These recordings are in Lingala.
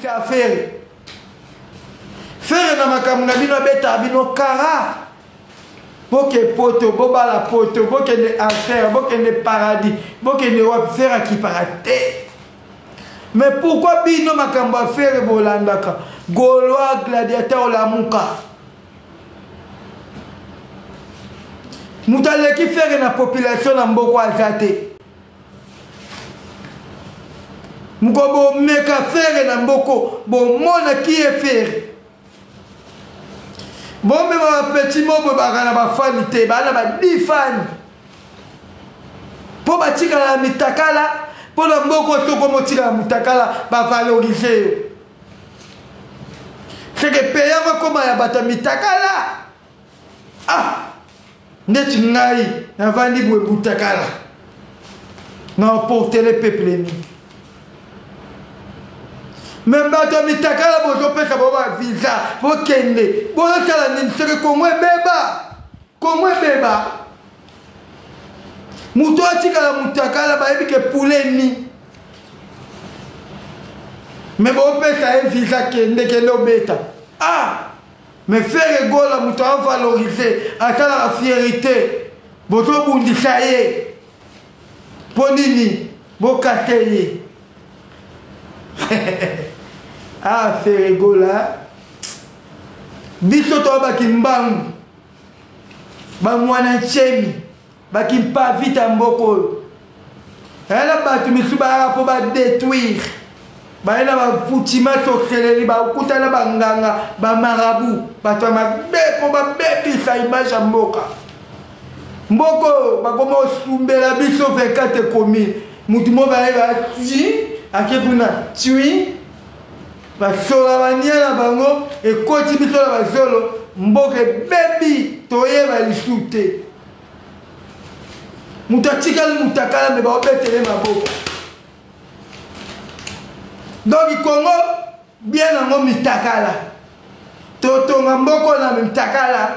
ka faire na makambo na bino beta bino kara boke poto boba la poto boke ne affaire boke ne paradis boke ne wa faire qui parate. Mais pourquoi bino makambo affaire bolandaka Gaulois gladiateur la muka mutale qui faire na population na mboko azate muko bo meka faire na mboko bo mona qui est faire. Bon, mais ma petit mot, je vais fan te, ba na ba 10 fans. Pour batika la mitakala, pour le mboko to ko motika mitakala ba valoriser. C'est que payant comme ya bata mitakala. Ah, net ngai na vandi bo mitakala. Na porter le peuple ni. Même bato mitakala bozo pesa boba visa bokende bozo kala ni sere komwe beba muto atikala mutakala ba ebike pouleni mais bo pesa e visa kende beta ah mais faire gola muto a valoriser akala la fierté bozo bundisa ye ponini bokateye. Ah, faire gola. Biso to bakimbangu. Ba mwana chemi. Bakimpa vita mboko. Ela batu misuba po ba détruire. Ba ela ba futima to keleli ba ukutana banganga ba marabu. Batu mabe po ba bebi sa image mboka. Mboko ba komo sumbela biso 24 komi. Mutu mo ba ela ti akebuna tui. Basola banyana bango ekoti biso la basolo mboke bebi toye balisute mutatika mutakala me ba obetele maboko donc Congo bien nango mitakala totonga mboko na mitakala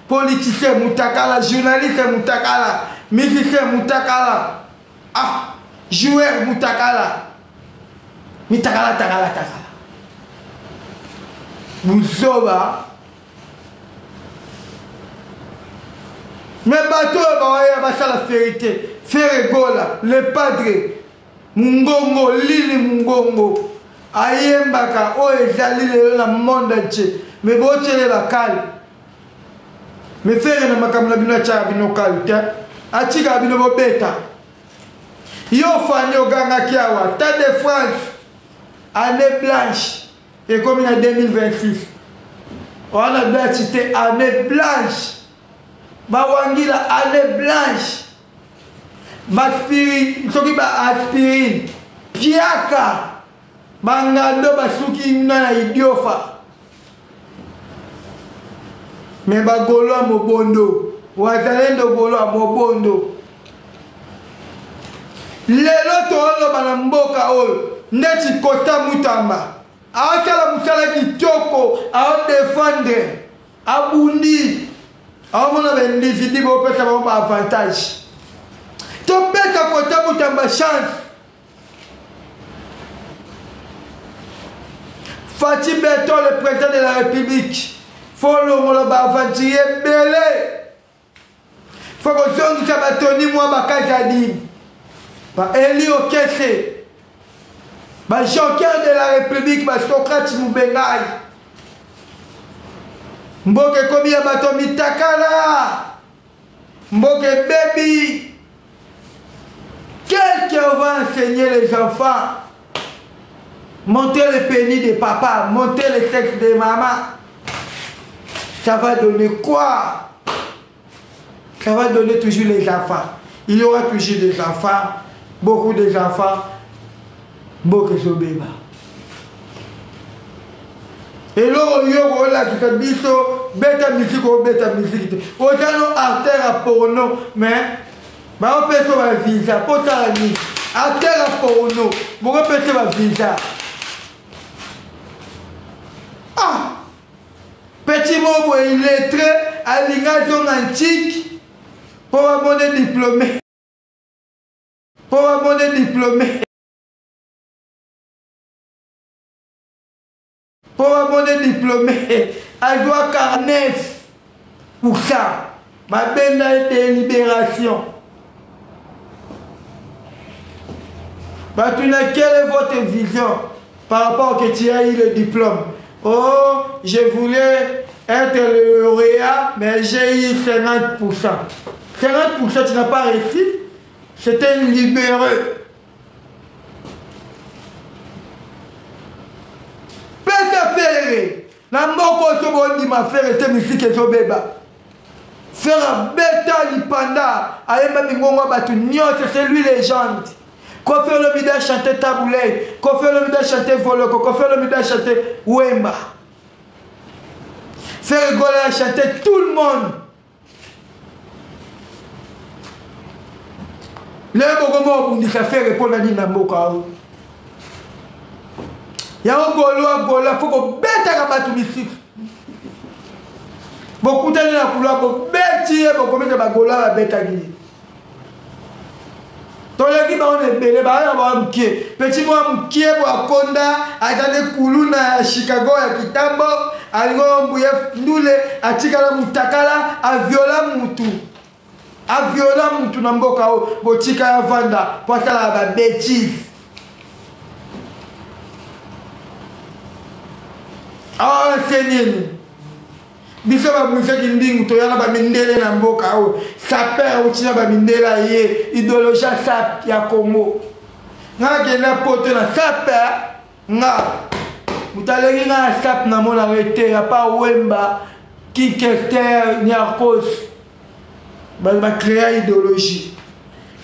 politicien mutakala journaliste mutakala musicien mutakala ah joueur mutakala mitakala takala. Musoba mais bateau va la vérité faire gola le padre mungongo lili mungongo ayembaka o ezali le na monde entier mais botele bakali mais faire na makambo na bino cha bino kalita atika bino bobeta yo fani oganga kiawa Stade de France année blanche. Et comme il y a 2026, on a bien cité année blanche. Bawangila année blanche. Baspirine, ce qui va aspirine. Piaka. Bangando basuki na idiofa. Mais bagolo mobondo. Wazalendo golo mobondo. Lelo to olo banamboka ol. Neti kota mutamba. Akala musala kitoko a défendre abundi amona bendividi bo pesa ba avantage to pesa kota mutamba chance Fatih Beton le président de la République faut le ba avantage belé faut que zongi sabatoni moi bakazadi ba Eli Okese. Ba Joker de la République, ba Socrate Moubengai. Mboke komi ya bato mitakala. Mboke baby. Quelqu'un va enseigner les enfants. Monter le pénis de papa, monter le sexe de maman. Ça va donner quoi? Ça va donner toujours les enfants. Il y aura toujours des enfants, beaucoup d'enfants. Boke sobeba. Et là, il y a là qui fait biso, bêta musique. Autant artère à porno, mais on peut se faire visa. Pour ça, artère à porno, on peut se faire visa. Ah! Petit mot, il est très à l'ingation antique pour avoir des diplômés. Pour avoir des diplômés. Pour avoir diplômé, elle doit 49%. Ma belle délibération. Quelle est votre vision par rapport à que tu as eu le diplôme? Oh, je voulais être le lauréat, mais j'ai eu 50%. 50%, tu n'as pas réussi. C'était libéreux. Na moko to bondi ma faire était musique to beba. Faire beta lipanda, ayemba mingongo batu nyonse c'est lui légende. Ko faire le mida chanter taboulé, ko faire le mida chanter voloko, ko faire le mida chanter wemba. Faire rigoler chanter tout le monde. Le bogomo bundi ça fait répondre ni na mboka. Il y a un golo, il faut que bêta kabatu misif. Beaucoup de gens qui ont bêti, beaucoup de gens qui ont bêti. Dans l'équipe, on est belé, on est mkié. Petit moi mkié pour Konda, atane kuluna Chicago ya kitambo, alingo mbuye ndule, atikala mutakala, aviola mutu. Aviola mutu na mboka o, botika ya vanda, pour sala ba bêtise. Ah, c'est nini. Biso ba mwisha kindingu to yana ba mindele na mboka o. Saper o tina ba mindela ye idéologie sap ya Congo. Nga kena poto na saper nga. Mutaleki nga sap na mona rete ya pa wemba ki kester nyarkos. Ba créer idéologie.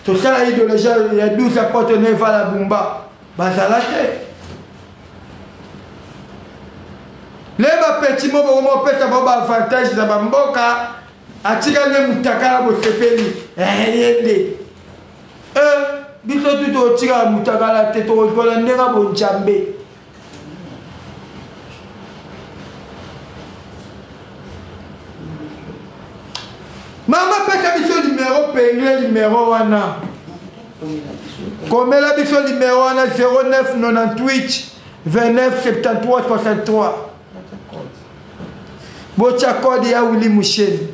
To ça idéologie ya 12 apôtres ne va la bumba. Ba salate. Les petits mots pour moi peut avoir avantage dans ma mboka atika le mutakala bo sepeli yende biso tout au tira mutakala te to ko la ndera bo njambe mama pesa biso numéro pengle numéro wana komela biso numéro wana 0998 29 73 63 Bocha code ya Willy Musheni.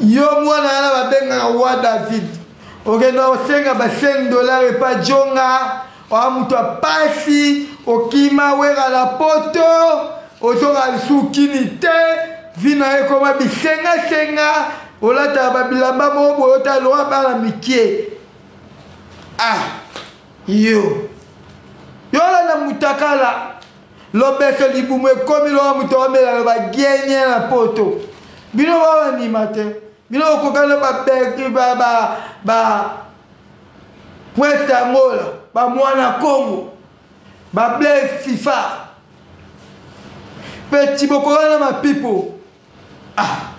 Yo mwana na babenga wa David. Ogenda osenga ba $5 et pas jonga. O mutu pasi okima wera la poto. Otonga sukini te. Vina e koma bisenga senga. Olata babilamba mo boyota loa bana mikie. Ah. Yo. Yo la mutakala. L'obéissance libumu comme il a mutomé la baguette la poto. Bino va ni matin. Bino kokana ba beki ba Puesta Mola, ba mwana Congo. Ba Blaise FIFA. Petit bokona ma pipo. Ah.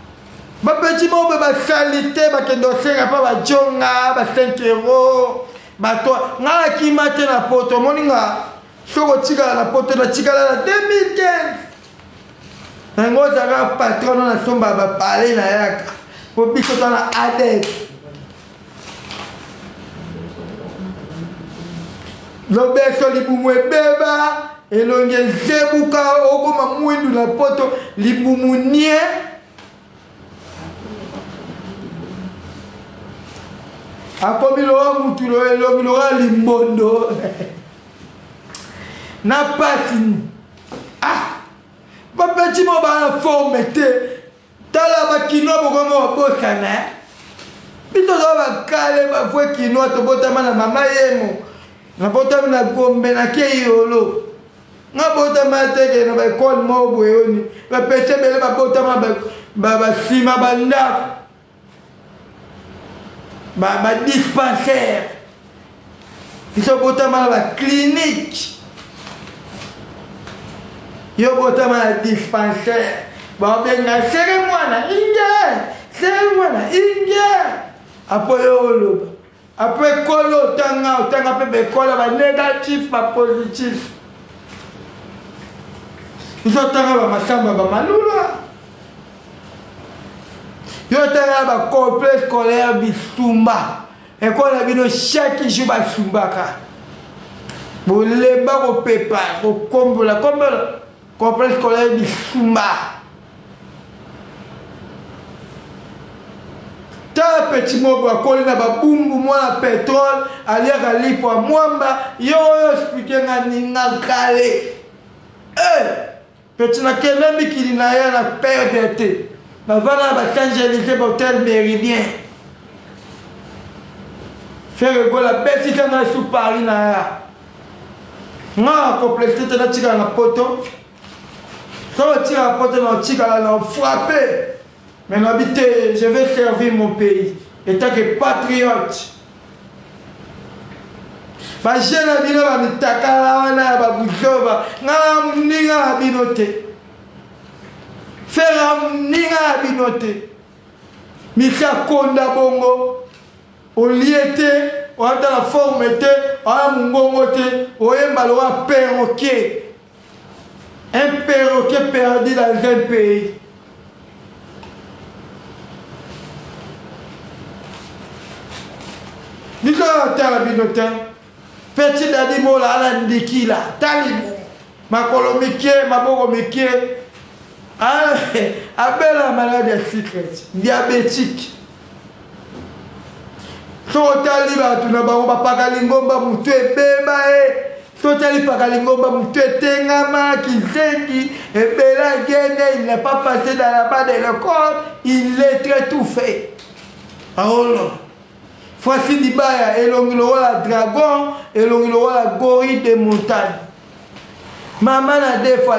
Ba petit mo ba salité ba kendo senga pa ba jonga ba 5 €. Ba to nga ki matin na poto moninga. Soko tika la poto na tika la 2015. Nango zaka patron na somba ba parler na yaka. Po biso na ADES. L'obéissance libumu beba elonge zebuka okoma mwindu na poto libumu nie. Akomilo mutu lo elomilo limbondo. Na pasi ah ba petit mo ba forme te tala ba kino bokomo boka na bito zo ba kale ba fwe kino to botama na mama yemo na botama na gombe na keyolo nga botama te na ba kon mo boyoni ba pete bele ba botama ba sima banda ba dispensaire bito botama ba clinique. Yo botama dispensaire. Ba benga sere mwana inge. Après yo loba. Après kolo tanga pe be kola ba négatif ba positif. Yo tanga ba masamba ba malula. Yo tanga ba complexe scolaire bisumba. École bino chaque jour ba sumbaka. boleba kopepa kokombola complexe scolaire bisumba ta petit mobo akoli na babumbu mwana pétrole aliaka lipo ya mwamba yo oyo explike nga ninga kale petit nakende mikili na ye na perde te bavanda na basangelise bahotel méridien faire gola betika na su Paris na ya nga complexité te na tika na poto so tira na poto na tika na frapper. Mais n'habiter, je vais servir mon pays. Étant que patriote. Ma jeune abino va me takala wana ba buzoba. Nga mninga abinote. Faire mninga abinote. Mika konda bongo. Au liete, on a la forme te, on a mungongo te, on a un perroquet. Un perroquet perdu dans un pays. Niko tala binotin petit dadi mola ala ndiki la talibu makolo mikie maboko mikie abela maladie secret diabétique so tali batu na bango bapakali ngomba mutu ebeba so tali pakali ngomba mutu etengama kizengi ebela gene il n'est pas passé dans la bas de l'école il est très tout fait alors Voici Dibaya, elongilo la dragon, elongilo la gorille des montagnes. Maman a des fois.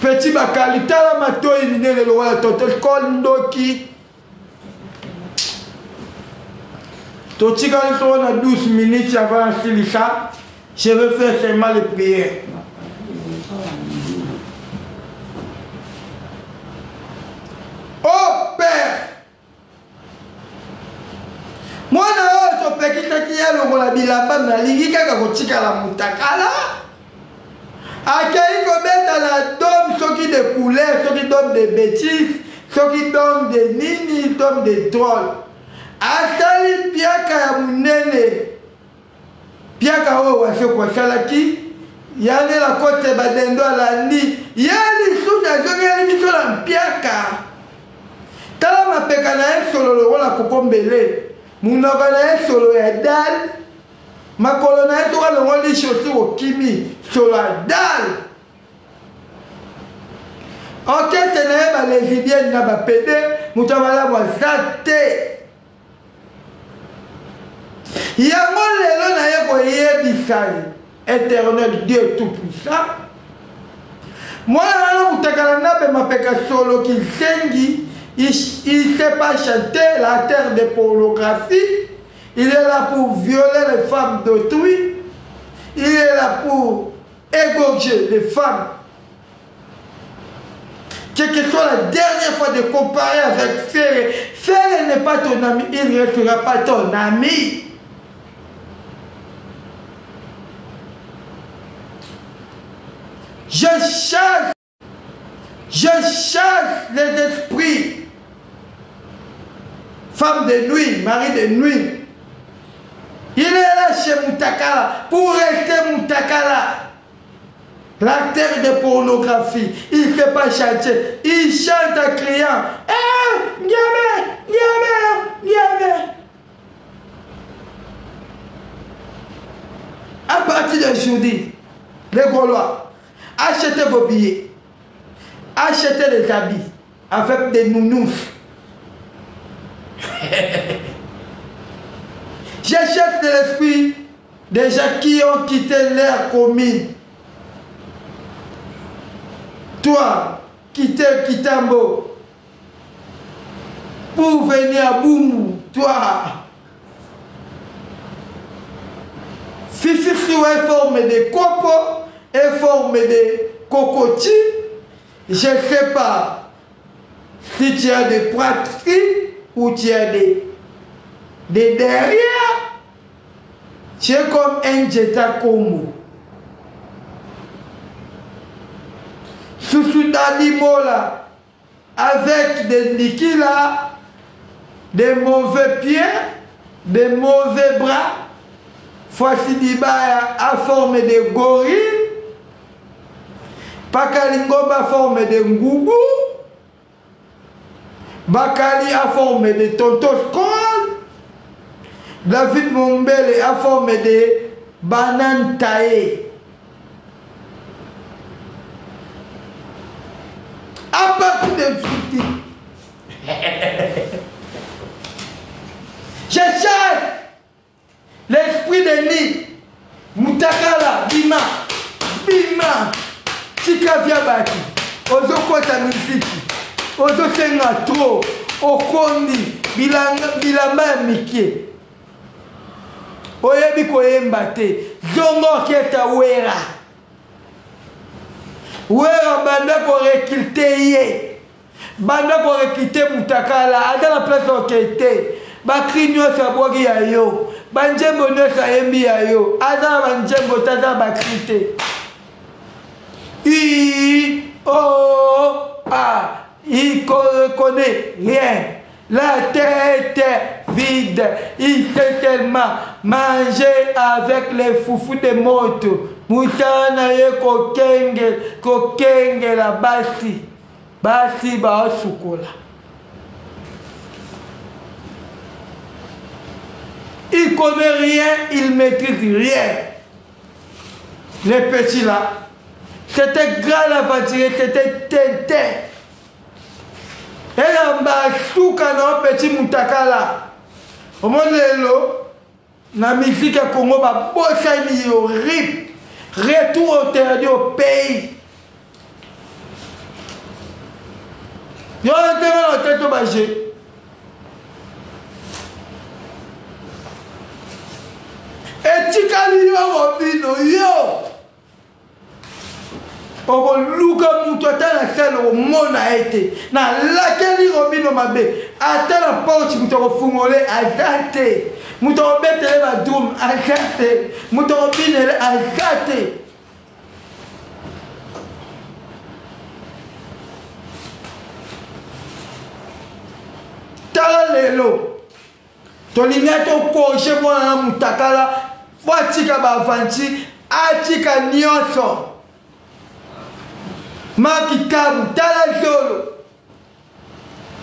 Petit bakali, tala mato il n'est le roi total kondoki. Toti quand on a 12 minutes avant ça, je vais faire seulement les prières. Oh Père, moi na to pekita kia longo la bilamba na lingika ka kotika la mutakala. Akei ko beta la dom soki de couleur, soki dom de bêtises, soki dom de nini, dom de troll. Asali piaka ya munene. Piaka o wase kwa salaki. Yane la kote badendo la ni. Yani suja zongi yani misola piaka. Tala mapeka na ye solo le rola kokombele munoko na ye solo ya dal makolo na ye toka le rola lishosi okimi solo ya dal orchestre na ye balesibienne na bapede mutu abalamu aza te yango lelo na ye koyebisa éternel Dieu tout puissant mwana wana mutakala nabe mapeka solo kisengi. Il ne sait pas chanter la terre de pornographie. Il est là pour violer les femmes d'autrui. Il est là pour égorger les femmes. Quelle que soit la dernière fois de comparer avec Ferre. Ferre n'est pas ton ami, il ne restera pas ton ami. Je chasse les esprits. Femme de nuit, mari de nuit. Il est là chez Mutakala pour rester Mutakala. L'acteur de pornographie, il ne fait pas chanter. Il chante en criant. Eh, Niamé, Niamé, Niamé. À partir d'aujourd'hui, les Gaulois, achetez vos billets. Achetez des habits avec des nounous. J'achète de l'esprit des gens qui ont quitté l'air commune. Toi, quitter Kitambo pour venir à Boumou, toi. Fifi est formé de coco et formé de cocotiers. Je ne sais pas si tu as des pratiques ou tu as des derrière. Tu es comme un Jetta Komo. Sous Mola, avec des nikila, des mauvais pieds, de mauvais bras, Foisi Dibaya a forme de gorille, Pakali Ngomba a forme de ngoubou, Bakali a forme de tonton Skol, David Mombele a forme de banane taillée. À partir de tout je cherche l'esprit de Ni, Mutakala, Bima, Chikavia Baki, Ozo Kota Musique, Ozo Senga Tro, Okondi, Bilamba Mikie, Oyebi Koyembate, Zongo Keta Wera. Wera banda ko recruter ye. Banda ko recruter Mutakala, ada la place okete. Ba krinyo sa bogi ya yo. Banjembo no sa yembi ya yo. Ada banjembo tata ba krite. Il connaît rien. La tête vide. Il sait tellement manger avec les foufous de moto. Moussana ye kokenge la basi. Basi ba sukola. Il connaît rien, il maîtrise rien. Les petits là, c'était grand aventurier, c'était Tintin. Et là, tout canon petit Mutakala. Au monde de la musique à Congo, va bosser au rip. Retour au terrain au pays. Il y a un terrain dans la tête au bagé. Et Tikali yo Robino yo. Oko luka mutu ata na sala o mona ete. Na laquelle Robino mabe. Ata la porte mutu ko fungole azate. Mutu ko betele ba drum azate. Mutu ko binele azate. Tala lelo. Tolinya to koche mwana Mutakala. Watika bavanti, atika nyonso. Makikabu, tala zolo.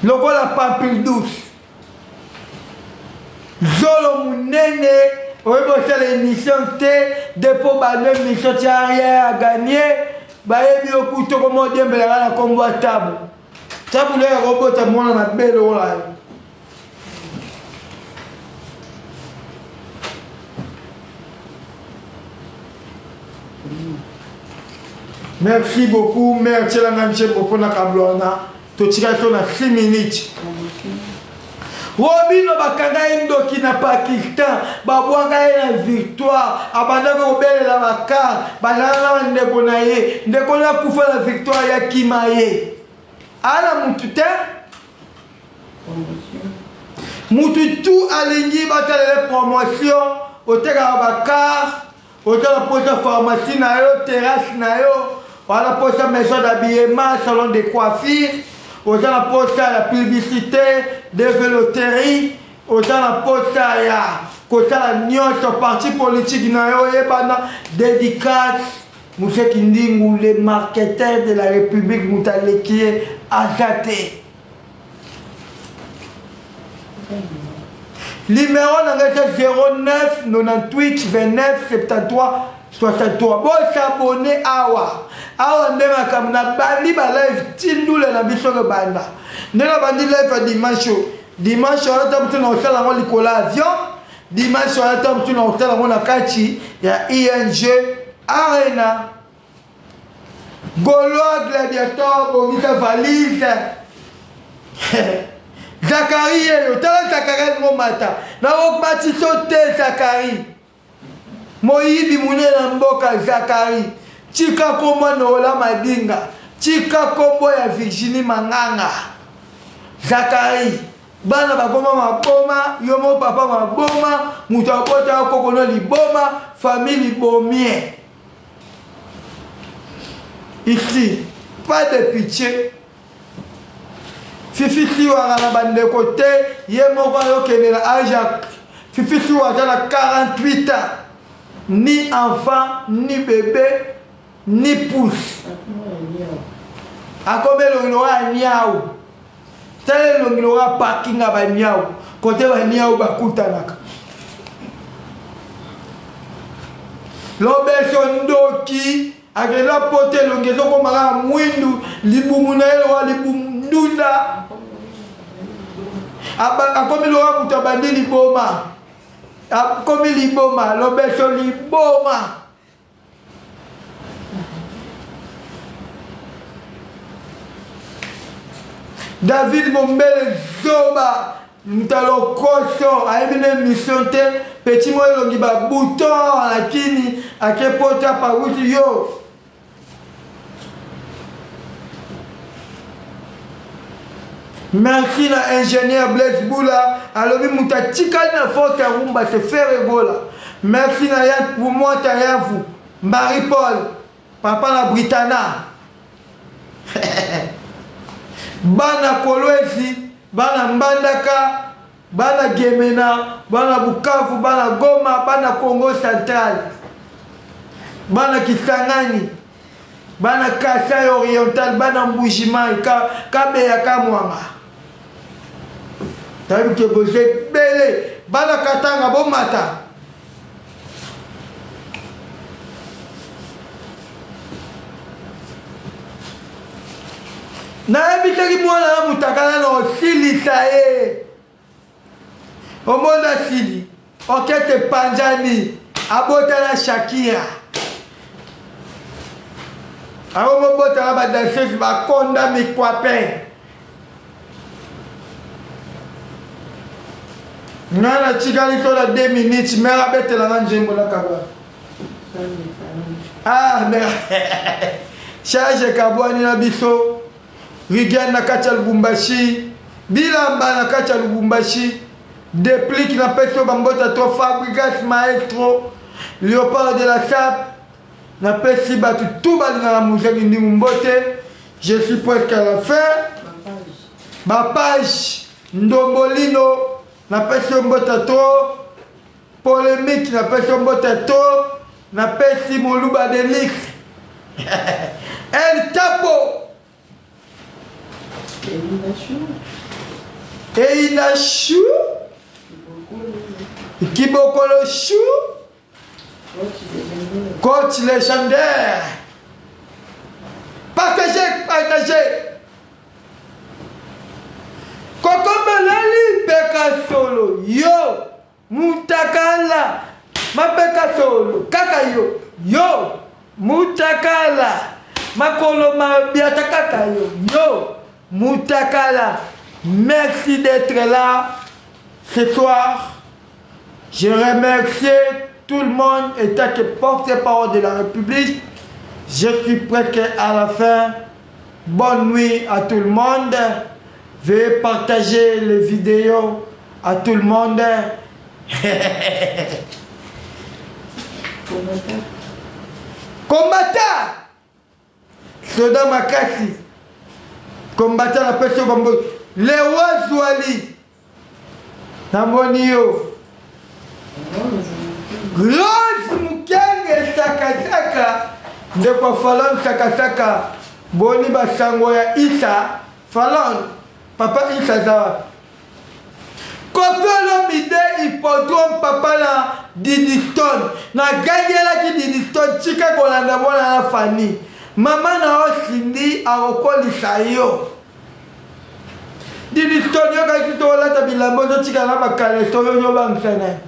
Lokola pampil douce. Zolo munene, ouebo c'est l'émission T, dépôt bané mission arrière à gagner. Bayebi okuto komo diembela na kombo tabu. Tabu le robot ta mwana na belo la. Merci beaucoup, merci beaucoup na kablona. Totika to na 6 minutes. Robino bakanga indoki na Pakistan, babwanga na victoire, abanda ko belela makar, balala ndeko na ye, ndeko na kufa la victoire ya Kimaye. Ala mutute mututu alingi batale promotion, oteka bakar, oteka posa pharmacie na yo, terrasse na yo. On a posé la maison d'habillement, salon de coiffure, on a posé la publicité, de véloterie, on a posé la nyonso parti politique, dédicace, Moussa Kindingou, les marketeurs de la République, Moutaleki, Azate. Numéro 09 98 29 73 63. Bon s'abonner awa. Awa ndema kamna bandi ba live tindule na biso ke banda. Ndela bandi live dimanche. Dimanche on a na osala ngo likola avion. Dimanche on a na osala ngo na kati ya ING Arena. Gaulois gladiateur bonita valise. Zakari yo tala Zakari mo mata. Na okbati sote Zakari. Moyibi munela mboka Zakari. Chika kombo Nola Madinga. Chika kombo ya Virginie Manganga. Zakari. Bana bakoma maboma, yomo papa maboma, mutu akota kokono liboma, famille bomie. Ici, pas de pitié. Fifi si wala na bande côté, ye moko yo kenela Ajax. Fifi tu as 48 ans. Ni enfant, ni bébé, ni pouce. A combien il aura niaou? Tel il aura parking à niaou. Côté va niaou bakutanaka. L'obétion doki, avec la pote longezo komara mwindu, libumunaelo wa libumdunda. A combien il aura mutabandi liboma? A combien liboma? L'obétion liboma. David Mombele Zoba Mtalo Koso a une mission te petit moi longi ba bouton lakini akepota pa wuti yo. Merci na ingénieur Blaise Boula alobi mutatika na force rumba se faire gola. Merci na ya pour moi tayavu Marie Paul papa na Britana. Bana Kolwezi, bana Mbandaka, bana Gemena, bana Bukavu, bana Goma, bana Congo Central, bana Kisangani, bana Kasai Oriental, bana Mbujimayi, Kabeya Kamwanga. Tabi ke boze bele, bana Katanga bomata. Na ebitaki mwana mutakala na osilisa ye omona sili okete panjani abotala Shakira aomobotala badanseuse bakonda mikwape ngana tikali tola 2 minutes mera betelanga njembo na kaba charge kabwani na biso Rigan na kacha Lubumbashi, Bilamba na kacha Lubumbashi, Déplique na peso bambota to Fabrigas Maestro, Léopard de la Sap, na pesi batu tout balinga na muzaki ndi mbote. Je suis presque à la fin. Ma page Ndombolino na peso mbota to, Polémique na peso mbota to, na pesi Moluba Delix. El Chapo. Eina Chou, Kibokolo Chou, coach légendaire. Partagez, partagez. Kokomelali Beka Solo, yo, Mutakala, ma Beka Solo, kaka yo, Mutakala, Makolo ma biata kaka yo. Mutakala, merci d'être là ce soir. Je remercie tout le monde étant que porte-parole de la République. Je suis presque à la fin. Bonne nuit à tout le monde. Veuillez partager les vidéos à tout le monde. Combattant Soda Makasi. Combattant la personne Bambo. Les rois Zouali. Namonio. Rose Mukenge Sakasaka. De quoi Falon Sakasaka. Boni Basangoya Issa. Falon. Papa Issa Zawa. Kopelo Mide Hippodrome Papa la Didiston. Na gagné la qui Didiston. Chika Kolanda Bona la Fanny. Maman na osindi arokoli sayo. Didi stonyo kaki tola tabilambo zo tika na bakale soyo yo bangsene.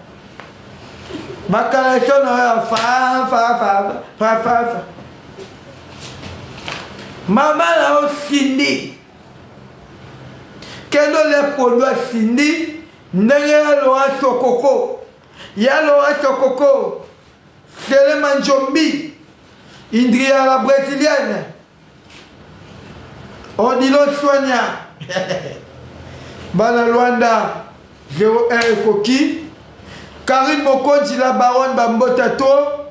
Bakale sono ya fa. Maman na osindi. Kendo le podo sindi ndenge ya loa sokoko. Ya loa sokoko. Sele manjombi. Indria la brésilienne. Odilo Soigna. Bana Luanda 01 Koki. Karine Mokonzi la baronne Bambotato.